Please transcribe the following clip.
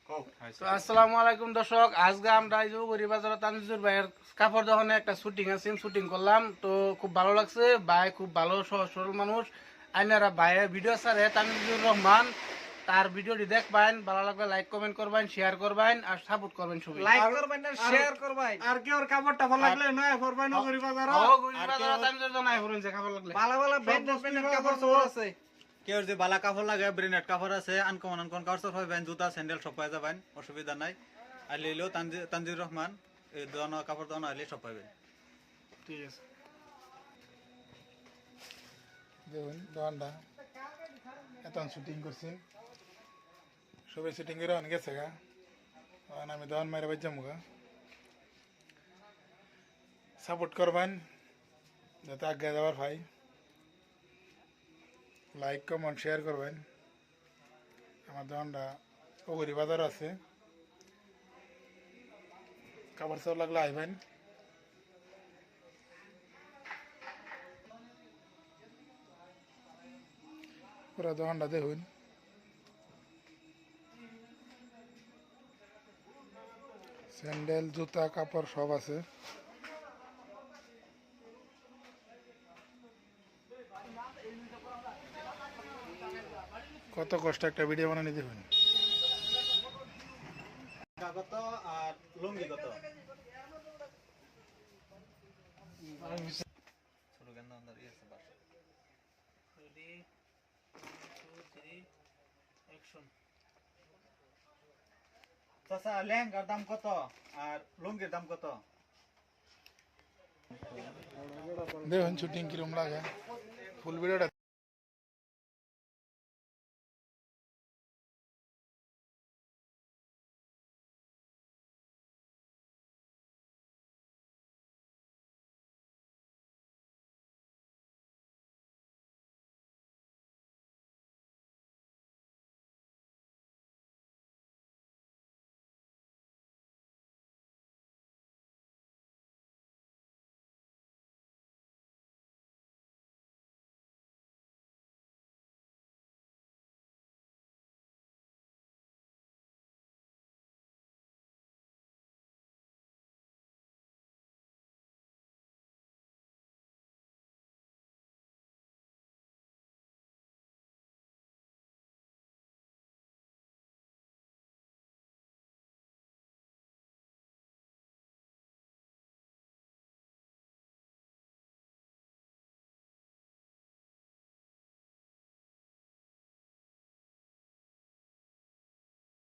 আসসালামু আলাইকুম দর্শক, আজকে আমরা গরিব বাজার তানজিজুর ভাইয়ের কাপড় দোকানে একটা শুটিং আছে, শুটিং করলাম। তো খুব ভালো লাগছে, ভাই খুব ভালো সহজ সরল মানুষ। আইনারা ভাইয়ের ভিডিও ছাড়ে তানজিজুর রহমান, তার ভিডিওটি দেখবেন, ভালো লাগলে লাইক কমেন্ট করবেন, শেয়ার করবেন আর সাপোর্ট করবেন। সবাই লাইক করবেন আর শেয়ার করবেন। আর কি ওর কাপড়টা ভালো লাগলে নয় করবেন গরিব বাজার। গরিব বাজার তানজিজুর জনাই করুন যে কাপড় লাগলে ভালো ভালো ব্র্যান্ডেড কাপড় সব আছে। কেউ যে বালা কাপড় লাগে ব্র্যান্ডেড কাপড় আছে, আনকমন কাপড় সব পাবেন, জুতা স্যান্ডেল সব পাওয়া যাবেন, অসুবিধা নাই। আর লইলেও তানজির রহমান এই দোকান কাপড় দোকান আইলে সব পাবেন। ঠিক আছে। দেখুন দোকানটা এত শুটিং করছি, সবাই শুটিং করে অনেক গেছে গা। তখন আমি দোকান মাইরে বাজ যাবো গা। সাপোর্ট করবেন যাতে আগে যাওয়ার ভাই, লাইক কমেন্ট শেয়ার করবেন। আমার দোকানটা ওগরি বাজার আছে, কাপড় সব লাগলে আইবেন। পুরো দোকানটা দেখুন, স্যান্ডেল জুতা কাপড় সব আছে। কত কষ্ট একটা ভিডিও বানানি দেখুন। কত আর লুঙ্গি কত? ছোট গেন্দা আন্দার ইয়ে আছে বাস। Ready 2 3 action. চাচা লেহেঙ্গার দাম কত আর লুঙ্গির দাম কত? দেখুন শুটিং কিরম লাগে, ফুল ভিডিওটা